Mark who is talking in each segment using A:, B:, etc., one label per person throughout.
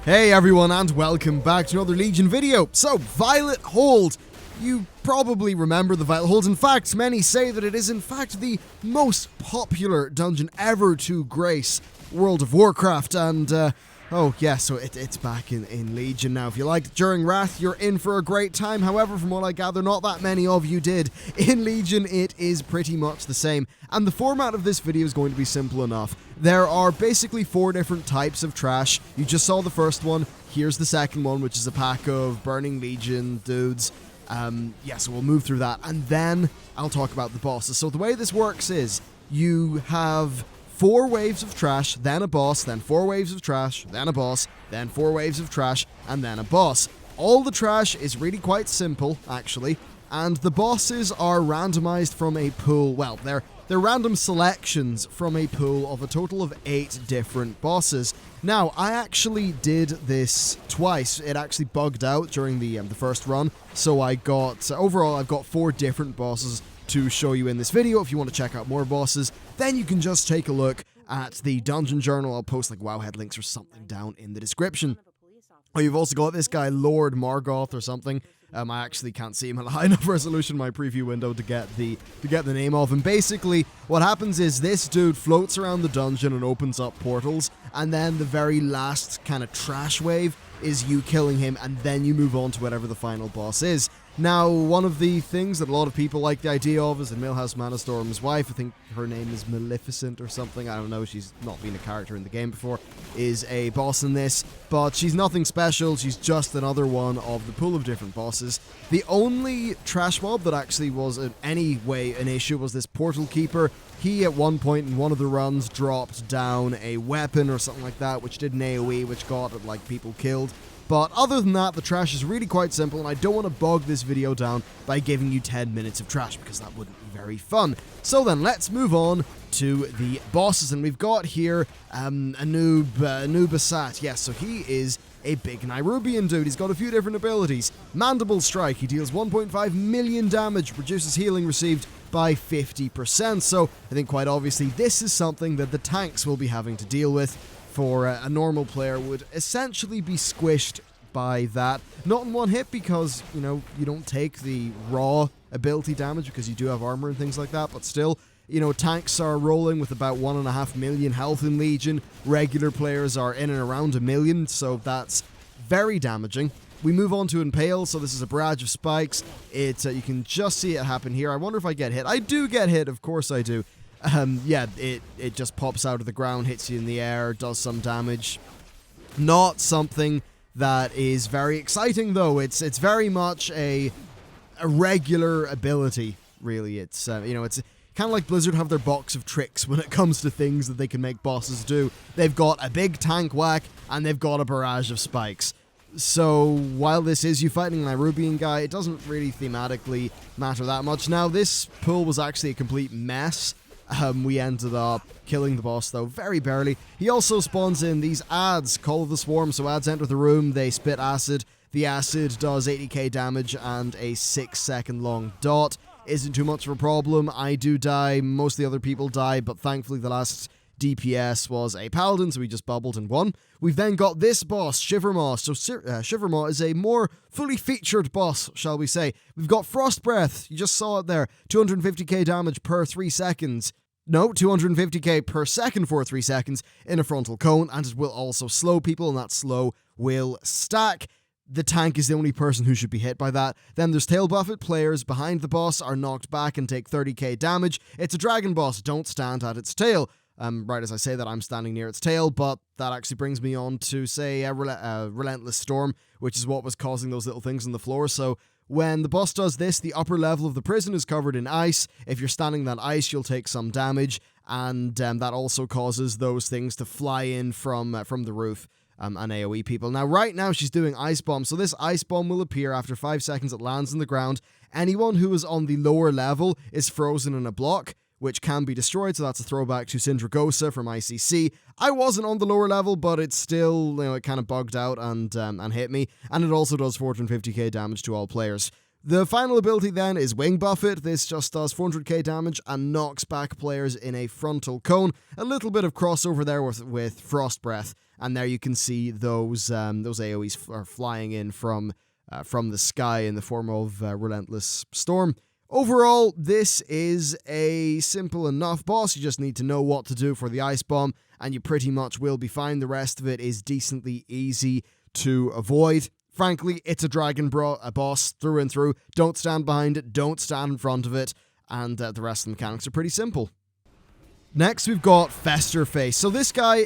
A: Hey everyone, and welcome back to another Legion video. So, Violet Hold. You probably remember the Violet Hold. In fact, many say that it is in fact the most popular dungeon ever to grace World of Warcraft, and oh yeah, so it's back in Legion now. If you liked it during Wrath, you're in for a great time. However, from what I gather, not that many of you did. In Legion, it is pretty much the same. And the format of this video is going to be simple enough. There are basically 4 different types of trash. You just saw the first one. Here's the second one, which is a pack of Burning Legion dudes. Yeah, so we'll move through that. And then I'll talk about the bosses. So the way this works is you have 4 waves of trash, then a boss, then 4 waves of trash, then a boss, then 4 waves of trash, and then a boss. All the trash is really quite simple, actually, and the bosses are randomized from a pool. Well, they're random selections from a pool of a total of 8 different bosses. Now, I actually did this twice. It actually bugged out during the first run, so overall I've got 4 different bosses to show you in this video. If you want to check out more bosses, then you can just take a look at the dungeon journal. I'll post like Wowhead links or something down in the description. Oh, you've also got this guy, Lord Margoth or something. I actually can't see him at a high enough resolution in my preview window to get the name of him. Basically, what happens is this dude floats around the dungeon and opens up portals, and then the very last kind of trash wave is you killing him, and then you move on to whatever the final boss is. Now, one of the things that a lot of people like the idea of is in Millhouse Manastorm's wife, I think her name is Maleficent or something, I don't know, she's not been a character in the game before, is a boss in this, but she's nothing special, she's just another one of the pool of different bosses. The only trash mob that actually was in any way an issue was this Portal Keeper. He, at one point in one of the runs, dropped down a weapon or something like that, which did an AoE, which got, like, people killed. But other than that, the trash is really quite simple, and I don't want to bog this video down by giving you 10 minutes of trash, because that wouldn't be very fun. So then, let's move on to the bosses, and we've got here Anubisat. Yes, so he is a big Nairobian dude. He's got a few different abilities. Mandible Strike, he deals 1.5 million damage, reduces healing received by 50%. So I think quite obviously this is something that the tanks will be having to deal with. For a normal player would essentially be squished by that. Not in one hit because, you know, you don't take the raw ability damage because you do have armor and things like that, but still, you know, tanks are rolling with about 1.5 million health in Legion. Regular players are in and around 1 million, so that's very damaging. We move on to Impale, so this is a barrage of spikes. You can just see it happen here. I wonder if I get hit. I do get hit, of course I do. Yeah, it just pops out of the ground, hits you in the air, does some damage. Not something that is very exciting, though. It's very much a regular ability, really. It's, you know, it's kind of like Blizzard have their box of tricks when it comes to things that they can make bosses do. They've got a big tank whack, and they've got a barrage of spikes. So, while this is you fighting a Nairobian guy, it doesn't really thematically matter that much. Now, this pool was actually a complete mess. We ended up killing the boss, though, very barely. He also spawns in these ads, Call of the Swarm, so ads enter the room, they spit acid. The acid does 80k damage and a 6-second long dot. Isn't too much of a problem. I do die, most of the other people die, but thankfully the last DPS was a paladin, so we just bubbled and won. We've then got this boss, Shivermaw. So Shivermaw is a more fully featured boss, shall we say. We've got Frost Breath, you just saw it there, 250k damage per 3 seconds. No, 250k per second for 3 seconds in a frontal cone, and it will also slow people, and that slow will stack. The tank is the only person who should be hit by that. Then there's Tail Buffet. Players behind the boss are knocked back and take 30k damage. It's a dragon boss, don't stand at its tail. Right as I say that, I'm standing near its tail, but that actually brings me on to, say, a Relentless Storm, which is what was causing those little things on the floor. So when the boss does this, the upper level of the prison is covered in ice. If you're standing on that ice, you'll take some damage, and that also causes those things to fly in from the roof and AoE people. Now, right now, she's doing Ice Bomb, so this Ice Bomb will appear after 5 seconds it lands on the ground. Anyone who is on the lower level is frozen in a block, which can be destroyed, so that's a throwback to Syndragosa from ICC. I wasn't on the lower level, but it's still, you know, it kind of bugged out and hit me, and it also does 450k damage to all players. The final ability then is Wing Buffet. This just does 400k damage and knocks back players in a frontal cone. A little bit of crossover there with Frost Breath. and there you can see those AoEs are flying in from the sky in the form of Relentless Storm. Overall, this is a simple enough boss. You just need to know what to do for the Ice Bomb, and you pretty much will be fine. The rest of it is decently easy to avoid. Frankly, it's a dragon boss through and through. Don't stand behind it, don't stand in front of it, and the rest of the mechanics are pretty simple. Next, we've got Festerface. So this guy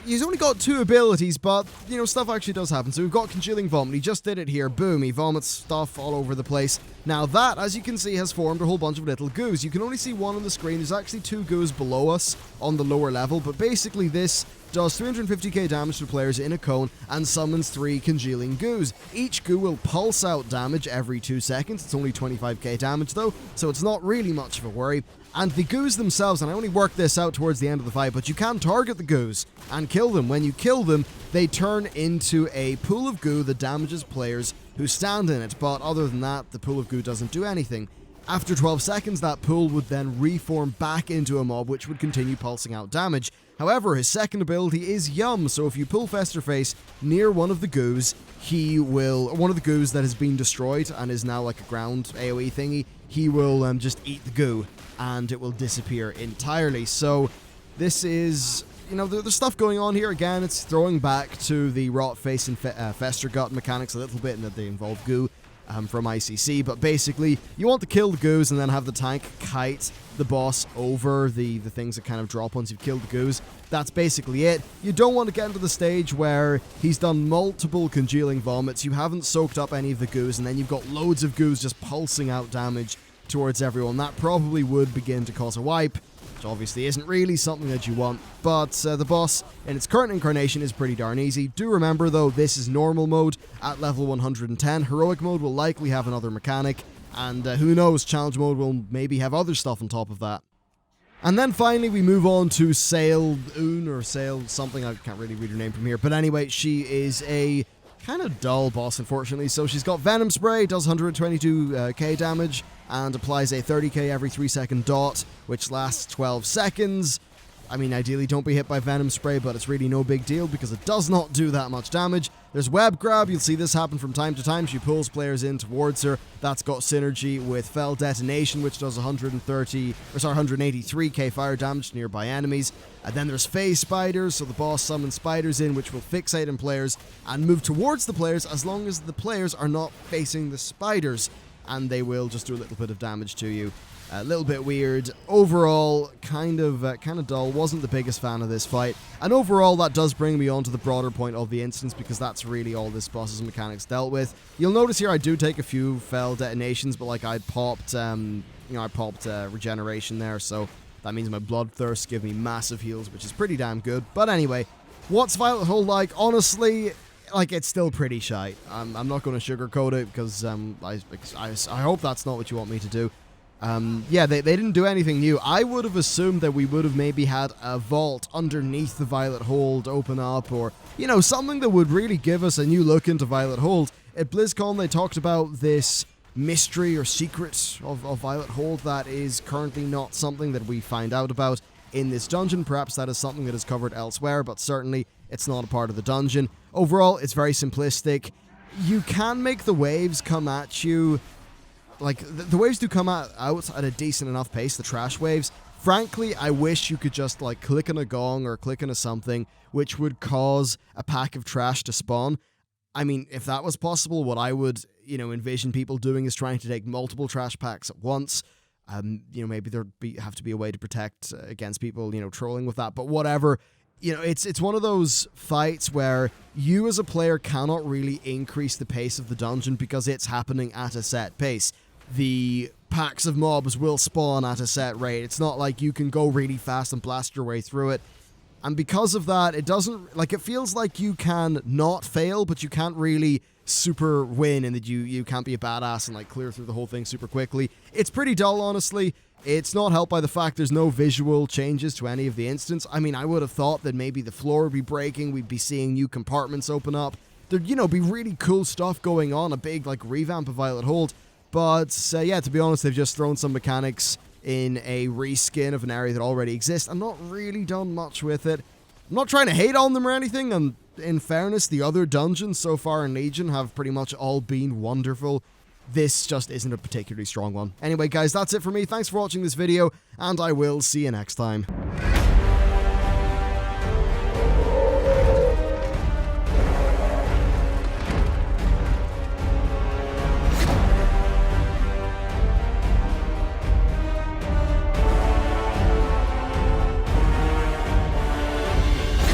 A: he's only got 2 abilities, but, you know, stuff actually does happen. So we've got Congealing Vomit. He just did it here. Boom. He vomits stuff all over the place. Now that, as you can see, has formed a whole bunch of little goos. You can only see one on the screen. There's actually 2 goos below us on the lower level, but basically this does 350k damage to players in a cone and summons 3 congealing goos. Each goo will pulse out damage every 2 seconds. It's only 25k damage though, so it's not really much of a worry. And the goos themselves, and I only worked this out towards the end of the fight, but you can target the goos and kill them. When you kill them, they turn into a pool of goo that damages players who stand in it, but other than that, the pool of goo doesn't do anything. After 12 seconds, that pool would then reform back into a mob, which would continue pulsing out damage. However, his second ability is Yum, so if you pull Festerface near one of the goos, one of the goos that has been destroyed and is now like a ground AoE thingy, he will just eat the goo, and it will disappear entirely. So this is, you know, there's stuff going on here. Again, it's throwing back to the Rot Face and Fester Gut mechanics a little bit in that they involve goo from ICC, but basically you want to kill the goos and then have the tank kite the boss over the things that kind of drop once you've killed the goos. That's basically it. You don't want to get into the stage where he's done multiple congealing vomits, you haven't soaked up any of the goos, and then you've got loads of goos just pulsing out damage towards everyone. That probably would begin to cause a wipe, which obviously isn't really something that you want, but the boss in its current incarnation is pretty darn easy. Do remember though, this is normal mode at level 110. Heroic mode will likely have another mechanic, and who knows, challenge mode will maybe have other stuff on top of that. And then finally we move on to Sail Un, or Sail something, I can't really read her name from here, but anyway, she is a kind of dull boss, unfortunately. So she's got Venom Spray, does 122k damage, and applies a 30k every 3-second dot, which lasts 12 seconds. I mean, ideally don't be hit by Venom Spray, but it's really no big deal because it does not do that much damage. There's Web Grab, you'll see this happen from time to time. She pulls players in towards her. That's got synergy with Fell Detonation, which does 183k fire damage to nearby enemies. And then there's Phase Spiders, so the boss summons spiders in, which will fixate on players and move towards the players as long as the players are not facing the spiders, and they will just do a little bit of damage to you. A little bit weird. Overall, kind of dull. Wasn't the biggest fan of this fight. And overall, that does bring me on to the broader point of the instance, because that's really all this boss's mechanics dealt with. You'll notice here I do take a few Fell Detonations, but like I popped regeneration there, so that means my Bloodthirst give me massive heals, which is pretty damn good. But anyway, what's Violet Hold like? Honestly, like, it's still pretty shite. I'm not going to sugarcoat it, because I hope that's not what you want me to do. Yeah, they didn't do anything new. I would have assumed that we would have maybe had a vault underneath the Violet Hold open up, or, you know, something that would really give us a new look into Violet Hold. At BlizzCon, they talked about this mystery or secret of Violet Hold that is currently not something that we find out about in this dungeon. Perhaps that is something that is covered elsewhere, but certainly it's not a part of the dungeon. Overall, it's very simplistic. You can make the waves come at you. Like, the waves do come out at a decent enough pace, the trash waves. Frankly, I wish you could just, like, click on a gong or click on a something which would cause a pack of trash to spawn. I mean, if that was possible, what I would, you know, envision people doing is trying to take multiple trash packs at once. You know, maybe there'd have to be a way to protect against people, you know, trolling with that, but whatever. You know, it's one of those fights where you as a player cannot really increase the pace of the dungeon because it's happening at a set pace. The packs of mobs will spawn at a set rate. It's not like you can go really fast and blast your way through it. And because of that, it doesn't, like, it feels like you can not fail, but you can't really super win, and that you can't be a badass and, like, clear through the whole thing super quickly. It's pretty dull, honestly. It's not helped by the fact there's no visual changes to any of the instance. I mean, I would have thought that maybe the floor would be breaking, we'd be seeing new compartments open up. There'd, you know, be really cool stuff going on, a big, like, revamp of Violet Hold. But, yeah, to be honest, they've just thrown some mechanics in a reskin of an area that already exists and not really done much with it. I'm not trying to hate on them or anything, and in fairness, the other dungeons so far in Legion have pretty much all been wonderful. This just isn't a particularly strong one. Anyway, guys, that's it for me. Thanks for watching this video, and I will see you next time.